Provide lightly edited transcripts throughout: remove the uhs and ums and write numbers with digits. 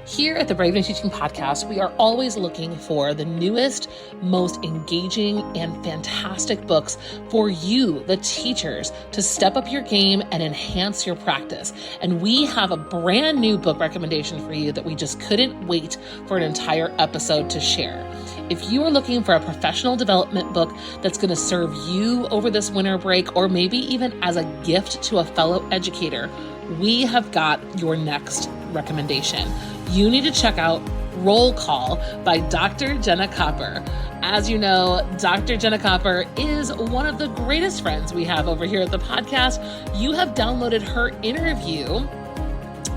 Here at the Brave New Teaching Podcast, we are always looking for the newest, most engaging, and fantastic books for you, the teachers, to step up your game and enhance your practice. And we have a brand new book recommendation for you that we just couldn't wait for an entire episode to share. If you are looking for a professional development book that's going to serve you over this winter break, or maybe even as a gift to a fellow educator, we have got your next recommendation. You need to check out Roll Call by Dr. Jenna Copper. As you know, Dr. Jenna Copper is one of the greatest friends we have over here at the podcast. You have downloaded her interview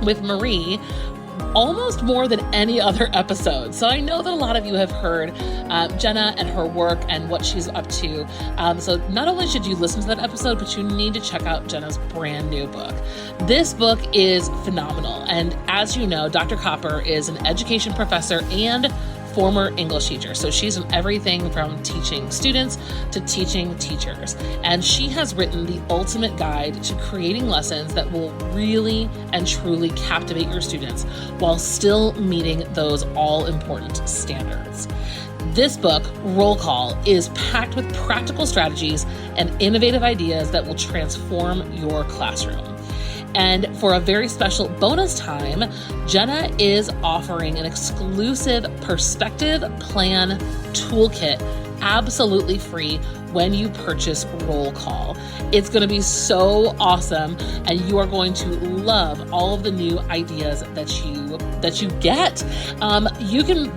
with Marie almost more than any other episode. So I know that a lot of you have heard Jenna and her work and what she's up to. So not only should you listen to that episode, but you need to check out Jenna's brand new book. This book is phenomenal. And as you know, Dr. Copper is an education professor and former English teacher. So she's in everything from teaching students to teaching teachers. And she has written the ultimate guide to creating lessons that will really and truly captivate your students while still meeting those all-important standards. This book, Roll Call, is packed with practical strategies and innovative ideas that will transform your classroom. And for a very special bonus time, Jenna is offering an exclusive perspective plan toolkit absolutely free when you purchase Roll Call. It's going to be so awesome, and you are going to love all of the new ideas that you get. You can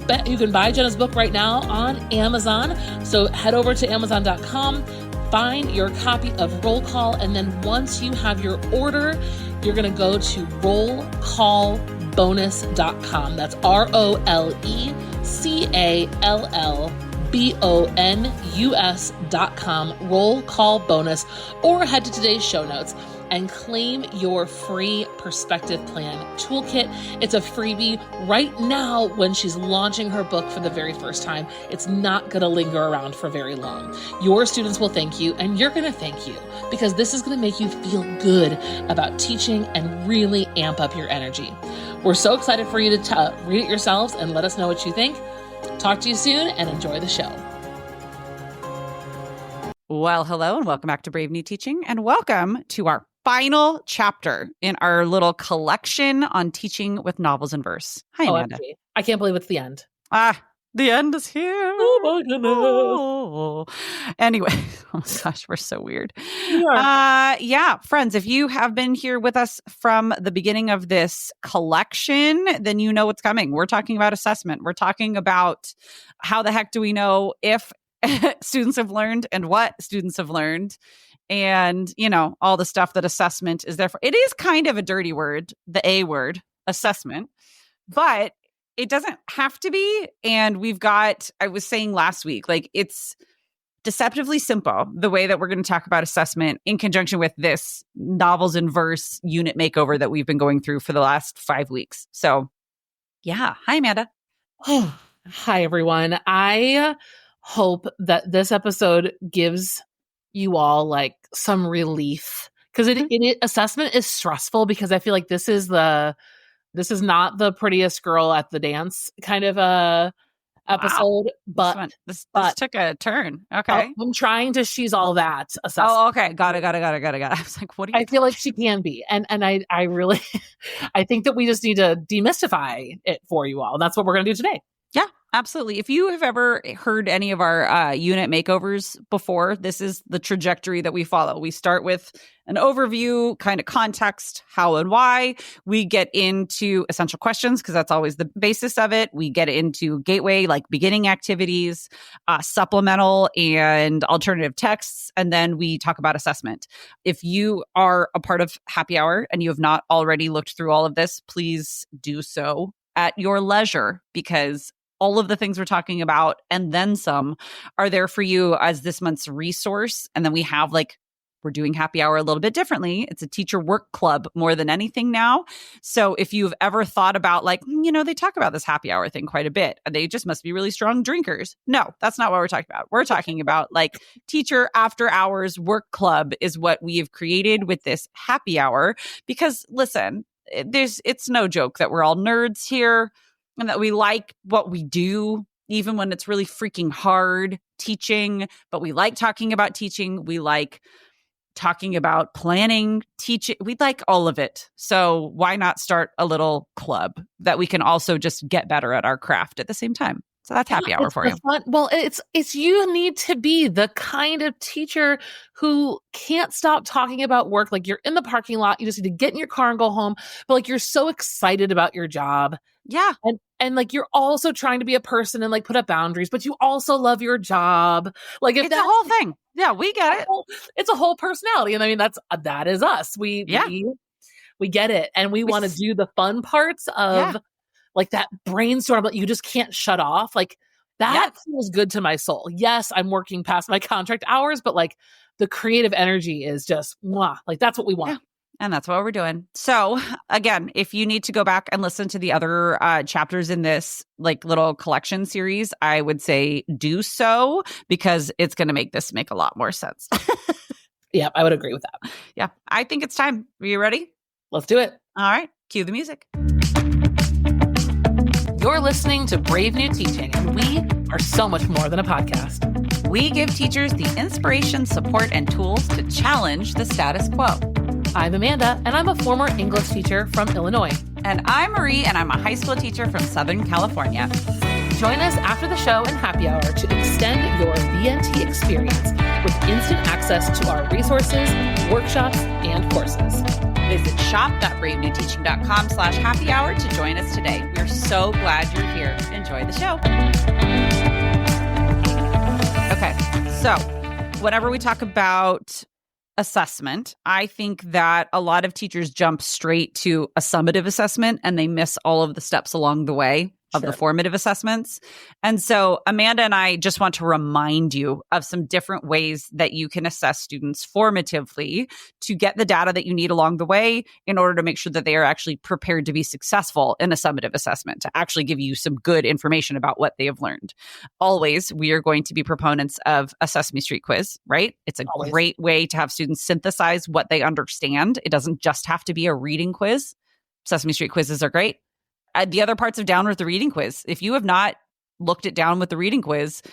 buy Jenna's book right now on Amazon. So head over to Amazon.com. Find your copy of Roll Call, and then once you have your order, you're going to go to rollcallbonus.com. That's ROLECALLBONUS.com, Roll Call Bonus, or head to today's show notes and claim your free perspective plan toolkit. It's a freebie right now when she's launching her book for the very first time. It's not going to linger around for very long. Your students will thank you, and you're going to thank you, because this is going to make you feel good about teaching and really amp up your energy. We're so excited for you to read it yourselves and let us know what you think. Talk to you soon and enjoy the show. Well, hello and welcome back to Brave New Teaching, and welcome to our final chapter in our little collection on teaching with novels and verse. Hi, Amanda. OMG. I can't believe it's the end. The end is here. Oh my goodness. Oh. Anyway, oh my gosh, we're so weird. Yeah. Friends, if you have been here with us from the beginning of this collection, then you know what's coming. We're talking about assessment. We're talking about how the heck do we know if students have learned and what students have learned, and, you know, all the stuff that assessment is there for. It is kind of a dirty word, the A word, assessment, but it doesn't have to be. And we've got, I was saying last week, like, it's deceptively simple, the way that we're going to talk about assessment in conjunction with this novels and verse unit makeover that we've been going through for the last 5 weeks. So yeah. Hi, Amanda. Oh, hi, everyone. I hope that this episode gives you all like some relief, because assessment is stressful, because I feel like this is not the prettiest girl at the dance kind of episode. Wow. But this took a turn. Okay. I'm trying to she's all that assessment. Oh, okay. Got it. I was like, what do you I feel like she can be. And I really I think that we just need to demystify it for you all. That's what we're gonna do today. Yeah, absolutely. If you have ever heard any of our unit makeovers before, this is the trajectory that we follow. We start with an overview, kind of context, how and why. We get into essential questions, because that's always the basis of it. We get into gateway, like beginning activities, supplemental and alternative texts, and then we talk about assessment. If you are a part of Happy Hour and you have not already looked through all of this, please do so at your leisure, because all of the things we're talking about and then some are there for you as this month's resource. And then we have we're doing Happy Hour a little bit differently. It's a teacher work club more than anything now. So if you've ever thought about they talk about this Happy Hour thing quite a bit, they just must be really strong drinkers. No, that's not what we're talking about. We're talking about teacher after hours work club is what we have created with this Happy Hour, because listen, it's no joke that we're all nerds here. and that we like what we do, even when it's really freaking hard teaching, but we like talking about teaching. We like talking about planning, teaching. We like all of it. So why not start a little club that we can also just get better at our craft at the same time? So that's happy hour for you. Well, it's you need to be the kind of teacher who can't stop talking about work. Like you're in the parking lot, you just need to get in your car and go home. But like you're so excited about your job. Yeah. And like you're also trying to be a person and like put up boundaries, but you also love your job. Like if it's a whole thing. Yeah, we get it. It's a whole personality. And I mean that is us. We get it. And we want to do the fun parts of like that brainstorm that you just can't shut off. Like that feels good to my soul. Yes, I'm working past my contract hours, but like the creative energy is just mwah, like that's what we want. Yeah. And that's what we're doing. So again, if you need to go back and listen to the other chapters in this like little collection series, I would say do so because it's going to make this make a lot more sense. Yeah, I would agree with that. Yeah, I think it's time. Are you ready? Let's do it. All right. Cue the music. You're listening to Brave New Teaching, and we are so much more than a podcast. We give teachers the inspiration, support, and tools to challenge the status quo. I'm Amanda, and I'm a former English teacher from Illinois. And I'm Marie, and I'm a high school teacher from Southern California. Join us after the show and happy hour to extend your VNT experience with instant access to our resources, workshops, and courses. Visit shop.bravenewteaching.com/happy hour to join us today. We're so glad you're here. Enjoy the show. Okay, so whenever we talk about assessment, I think that a lot of teachers jump straight to a summative assessment and they miss all of the steps along the way of the formative assessments. And so Amanda and I just want to remind you of some different ways that you can assess students formatively to get the data that you need along the way in order to make sure that they are actually prepared to be successful in a summative assessment, to actually give you some good information about what they have learned. Always, we are going to be proponents of a Sesame Street quiz, right? It's a great way to have students synthesize what they understand. It doesn't just have to be a reading quiz. Sesame Street quizzes are great. The other parts of Down with the Reading Quiz. If you have not looked at Down with the Reading Quiz,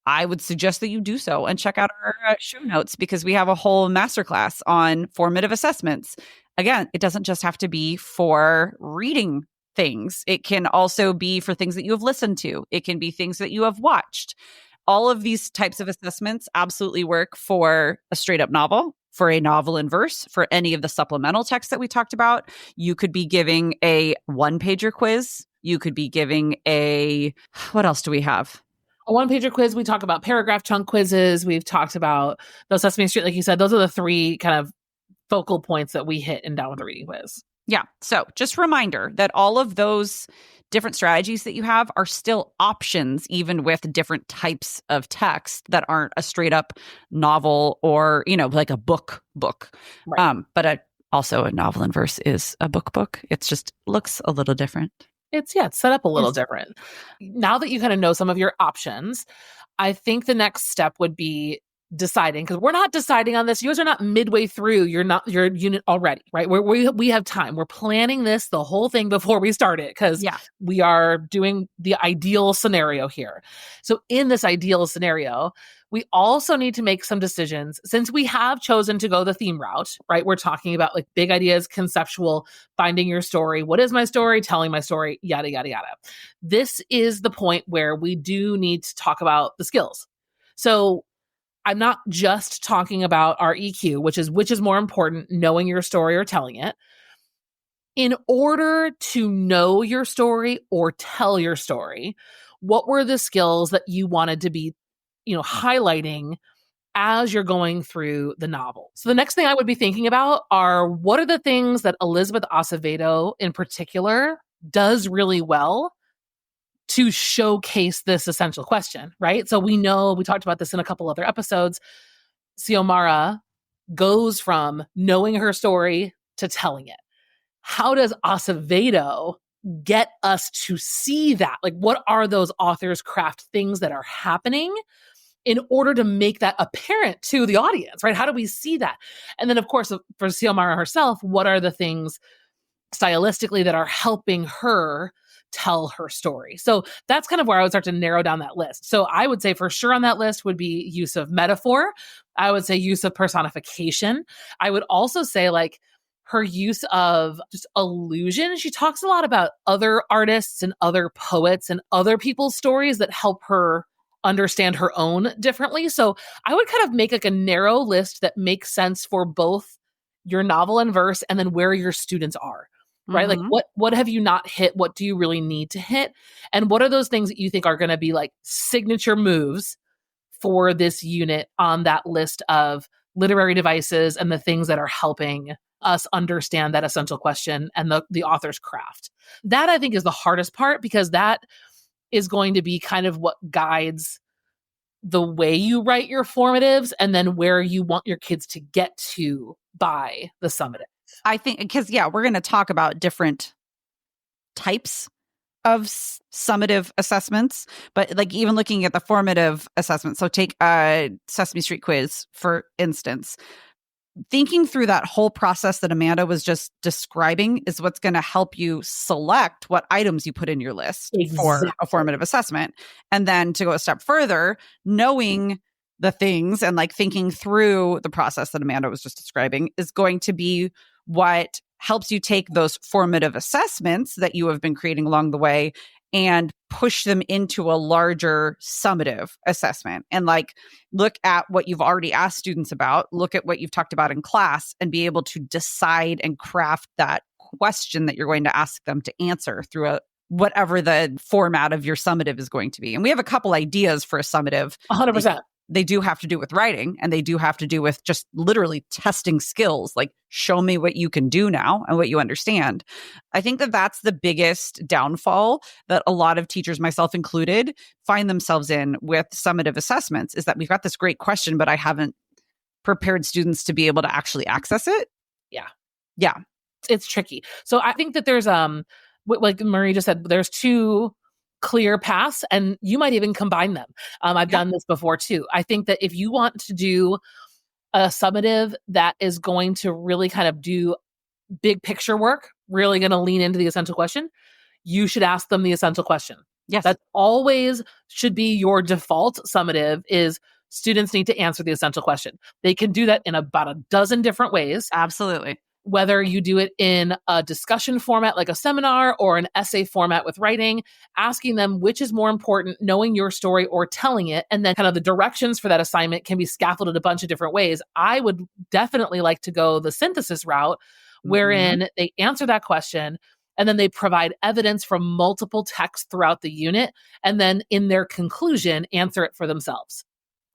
I would suggest that you do so and check out our show notes because we have a whole masterclass on formative assessments. Again, it doesn't just have to be for reading things. It can also be for things that you have listened to. It can be things that you have watched. All of these types of assessments absolutely work for a straight up novel, for a novel in verse, for any of the supplemental texts that we talked about. You could be giving a one-pager quiz. You could be giving what else do we have? A one-pager quiz. We talk about paragraph chunk quizzes. We've talked about the Sesame Street, like you said. Those are the three kind of focal points that we hit in Down with the Reading Quiz. Yeah. So just a reminder that all of those different strategies that you have are still options, even with different types of text that aren't a straight up novel or, like a book. Right. But also a novel in verse is a book. It's just looks a little different. It's set up a little different. Now that you kind of know some of your options, I think the next step would be deciding, because we're not deciding on this. You guys are not midway through your unit already, right? We have time. We're planning the whole thing before we start it because we are doing the ideal scenario here. So in this ideal scenario, we also need to make some decisions since we have chosen to go the theme route, right? We're talking about like big ideas, conceptual, finding your story. What is my story? Telling my story, yada, yada, yada. This is the point where we do need to talk about the skills. So I'm not just talking about our EQ, which is more important, knowing your story or telling it. In order to know your story or tell your story, what were the skills that you wanted to be, highlighting as you're going through the novel? So the next thing I would be thinking about are what are the things that Elizabeth Acevedo in particular does really well to showcase this essential question, right? So we talked about this in a couple other episodes. Xiomara goes from knowing her story to telling it. How does Acevedo get us to see that? Like, what are those authors' craft things that are happening in order to make that apparent to the audience, right? How do we see that? And then, of course, for Xiomara herself, what are the things stylistically that are helping her tell her story. So that's kind of where I would start to narrow down that list. So I would say for sure on that list would be use of metaphor. I would say use of personification. I would also say like her use of just allusion. She talks a lot about other artists and other poets and other people's stories that help her understand her own differently. So I would kind of make like a narrow list that makes sense for both your novel and verse and then where your students are. Right? Like what have you not hit? What do you really need to hit? And what are those things that you think are going to be like signature moves for this unit on that list of literary devices and the things that are helping us understand that essential question and the author's craft? That I think is the hardest part, because that is going to be kind of what guides the way you write your formatives and then where you want your kids to get to by the summative. I think because, we're going to talk about different types of summative assessments, but like even looking at the formative assessment. So take a Sesame Street quiz, for instance. Thinking through that whole process that Amanda was just describing is what's going to help you select what items you put in your list for a formative assessment. And then to go a step further, knowing the things and like thinking through the process that Amanda was just describing is going to be what helps you take those formative assessments that you have been creating along the way and push them into a larger summative assessment, and like look at what you've already asked students about, look at what you've talked about in class, and be able to decide and craft that question that you're going to ask them to answer through whatever the format of your summative is going to be. And we have a couple ideas for a summative. 100%. They do have to do with writing, and they do have to do with just literally testing skills, like show me what you can do now and what you understand. I think that that's the biggest downfall that a lot of teachers, myself included, find themselves in with summative assessments, is that we've got this great question, but I haven't prepared students to be able to actually access it. Yeah. It's tricky. So I think that there's, like Marie just said, there's two clear paths, and you might even combine them. I've done this before too. I think that if you want to do a summative that is going to really kind of do big picture work, really going to lean into the essential question, you should ask them the essential question. Yes. That always should be your default summative, is students need to answer the essential question. They can do that in about a dozen different ways. Absolutely. Whether you do it in a discussion format like a seminar or an essay format with writing, asking them which is more important, knowing your story or telling it, and then kind of the directions for that assignment can be scaffolded a bunch of different ways. I would definitely like to go the synthesis route, wherein they answer that question and then they provide evidence from multiple texts throughout the unit, and then in their conclusion, answer it for themselves.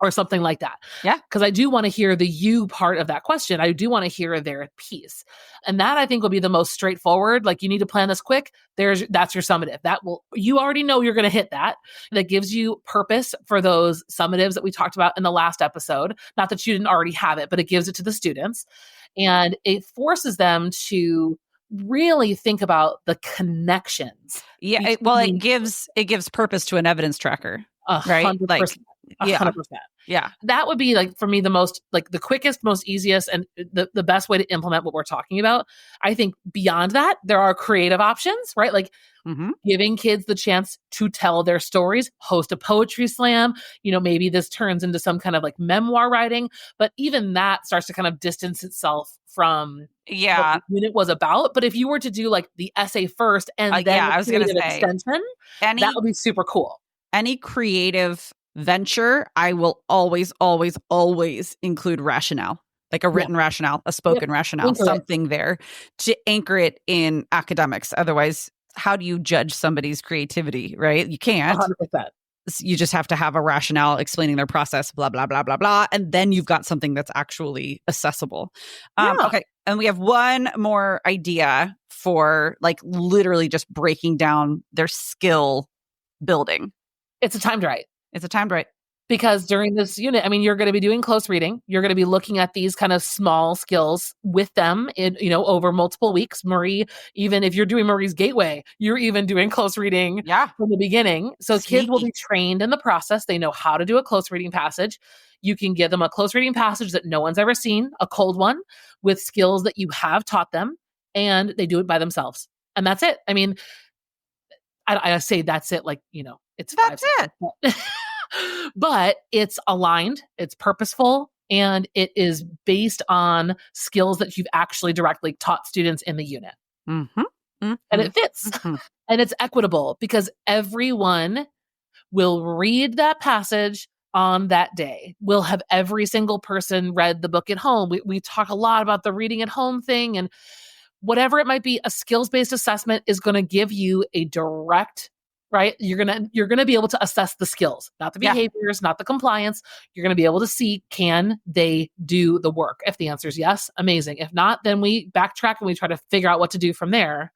Or something like that. Yeah. Because I do want to hear the you part of that question. I do want to hear their piece. And that I think will be the most straightforward. Like, you need to plan this quick. That's your summative. You already know you're going to hit that. That gives you purpose for those summatives that we talked about in the last episode. Not that you didn't already have it, but it gives it to the students. And it forces them to really think about the connections. Yeah. It gives purpose to an evidence tracker. 100%. Like, 100%. Yeah. That would be like, for me, the most, like the quickest, most easiest, and the best way to implement what we're talking about. I think beyond that, there are creative options, right? Like giving kids the chance to tell their stories, host a poetry slam, maybe this turns into some kind of like memoir writing, but even that starts to kind of distance itself from what the unit was about. But if you were to do like the essay first and then I was going to say extension, that would be super cool. Any creative venture, I will always, always, always include rationale, like a written rationale, a spoken rationale, something there to anchor it in academics. Otherwise, how do you judge somebody's creativity, right? You can't. 100%. You just have to have a rationale explaining their process, blah, blah, blah, blah, blah. And then you've got something that's actually accessible. Okay. And we have one more idea for like literally just breaking down their skill building. It's a timed write. Because during this unit, you're going to be doing close reading. You're going to be looking at these kind of small skills with them over multiple weeks. Marie, even if you're doing Marie's Gateway, you're even doing close reading from the beginning. So kids will be trained in the process. They know how to do a close reading passage. You can give them a close reading passage that no one's ever seen, a cold one with skills that you have taught them, and they do it by themselves. And that's it. I say that's it, like, it's That's 5 seconds. But it's aligned, it's purposeful, and it is based on skills that you've actually directly taught students in the unit. Mm-hmm. Mm-hmm. And it fits. Mm-hmm. And it's equitable because everyone will read that passage on that day. We'll have every single person read the book at home. We talk a lot about the reading at home thing, and whatever it might be, a skills-based assessment is going to give you a direct, right? You're going to be able to assess the skills, not the behaviors, not the compliance. You're going to be able to see, can they do the work? If the answer is yes, amazing. If not, then we backtrack and we try to figure out what to do from there.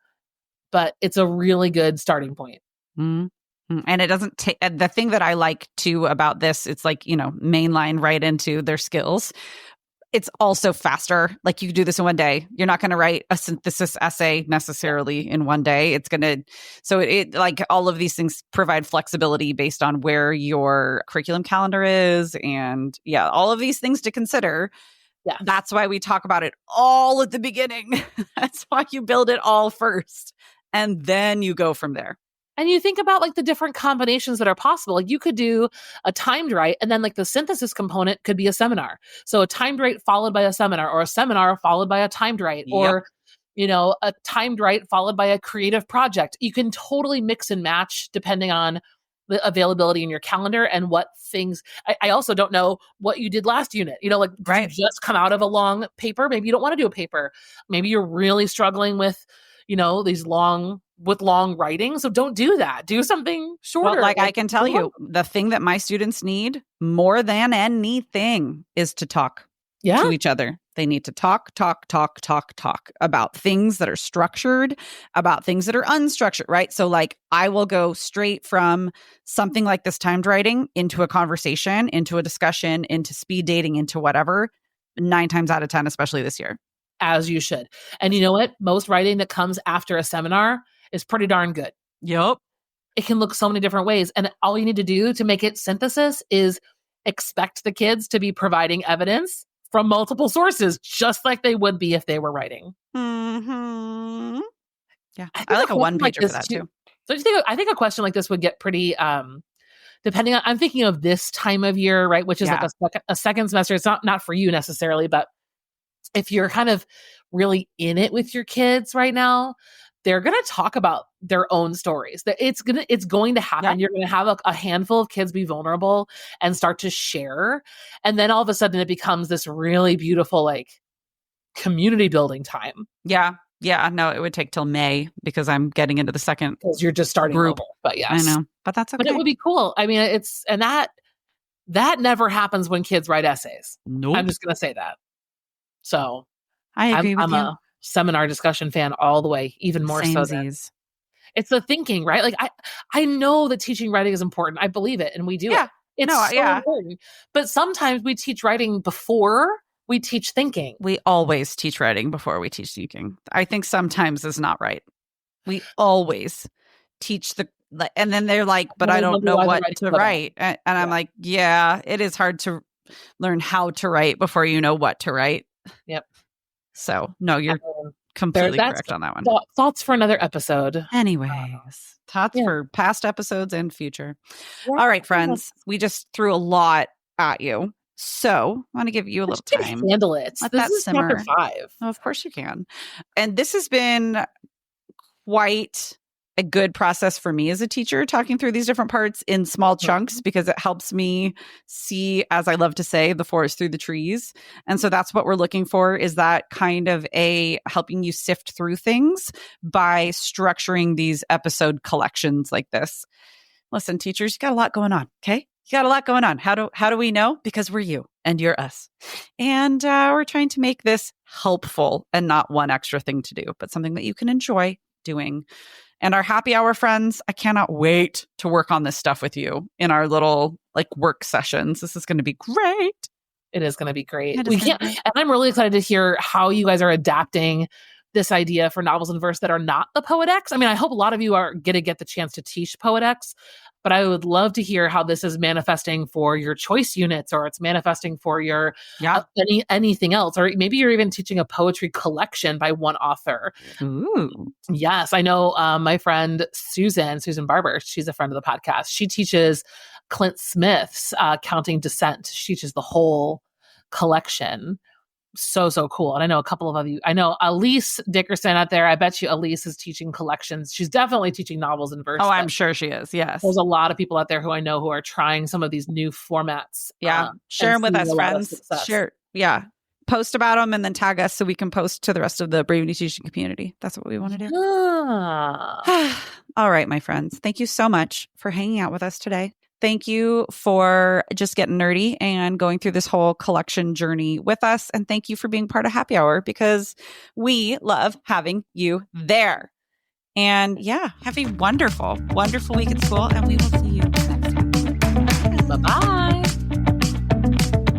But it's a really good starting point. Mm-hmm. And it doesn't take, the thing that I like too about this, it's like, mainline right into their skills. It's also faster. Like you do this in one day. You're not going to write a synthesis essay necessarily in one day. It's going to, so it like all of these things provide flexibility based on where your curriculum calendar is. And all of these things to consider. Yeah. That's why we talk about it all at the beginning. That's why you build it all first. And then you go from there. And you think about like the different combinations that are possible. Like you could do a timed write, and then like the synthesis component could be a seminar. So a timed write followed by a seminar, or a seminar followed by a timed write, or a timed write followed by a creative project. You can totally mix and match depending on the availability in your calendar and what things. I also don't know what you did last unit. Like right. You just come out of a long paper. Maybe you don't want to do a paper. Maybe you're really struggling with these long writing. So don't do that. Do something shorter. Well, I can tell you, the thing that my students need more than anything is to talk to each other. They need to talk about things that are structured, about things that are unstructured, right? So like I will go straight from something like this timed writing into a conversation, into a discussion, into speed dating, into whatever, 9 times out of 10, especially this year. As you should. And you know what? Most writing that comes after a seminar is pretty darn good. Yep. It can look so many different ways. And all you need to do to make it synthesis is expect the kids to be providing evidence from multiple sources, just like they would be if they were writing. Mm-hmm. Yeah. I like a one-pager for that too. So I think a question like this would get pretty, depending on, I'm thinking of this time of year, right? Which is like a second semester. It's not for you necessarily, but if you're kind of really in it with your kids right now, they're going to talk about their own stories. It's going to happen. Yeah. You're going to have a handful of kids be vulnerable and start to share. And then all of a sudden it becomes this really beautiful, like community building time. Yeah. Yeah. No, it would take till May because I'm getting into the second because you're just starting group. Over, but yes, I know, but that's okay. But it would be cool. I mean, that never happens when kids write essays. Nope. I'm just going to say that. So I agree with you. I'm a seminar discussion fan all the way, even more so than it's the thinking, right? Like I know that teaching writing is important. I believe it and we do it. It's important. But sometimes we teach writing before we teach thinking. We always teach writing before we teach thinking. I think sometimes is not right. We always teach and then they're like, but I don't know what to write. And I'm like, it is hard to learn how to write before you know what to write. Yep. So no, you're completely correct on that one. Thoughts for another episode. Anyways, thoughts for past episodes and future. Yeah. All right, friends, we just threw a lot at you. So I want to give you a little time. Handle it. Let this that is simmer. Chapter 5. Oh, of course you can. And this has been quite a good process for me as a teacher, talking through these different parts in small chunks, because it helps me see, as I love to say, the forest through the trees. And so that's what we're looking for, is that kind of helping you sift through things by structuring these episode collections like this. Listen, teachers, you got a lot going on. Okay. You got a lot going on. How do we know? Because we're you and you're us. And we're trying to make this helpful and not one extra thing to do, but something that you can enjoy doing. And our happy hour friends, I cannot wait to work on this stuff with you in our little work sessions. This is going to be great. It is going to be great. And I'm really excited to hear how you guys are adapting this idea for novels in verse that are not the Poet X. I mean, I hope a lot of you are going to get the chance to teach Poet X, but I would love to hear how this is manifesting for your choice units, or it's manifesting for your anything else, or maybe you're even teaching a poetry collection by one author. Ooh. Yes, I know my friend Susan Barber, she's a friend of the podcast. She teaches Clint Smith's Counting Descent. She teaches the whole collection. So cool. And I know a couple of you. I know Elise Dickerson out there. I bet you Elise is teaching collections. She's definitely teaching novels and verse. Oh, I'm sure she is. Yes. There's a lot of people out there who I know who are trying some of these new formats. Yeah. Share them with us, friends. Share. Yeah. Post about them and then tag us so we can post to the rest of the Brave New Teaching community. That's what we want to do. All right, my friends. Thank you so much for hanging out with us today. Thank you for just getting nerdy and going through this whole collection journey with us. And thank you for being part of Happy Hour, because we love having you there. And yeah, have a wonderful, wonderful week at school. And we will see you next time. Bye-bye.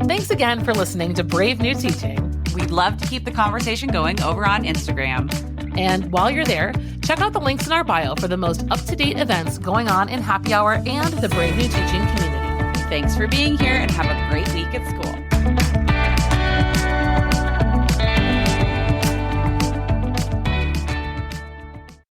Thanks again for listening to Brave New Teaching. We'd love to keep the conversation going over on Instagram. And while you're there, check out the links in our bio for the most up-to-date events going on in Happy Hour and the Brave New Teaching community. Thanks for being here and have a great week at school.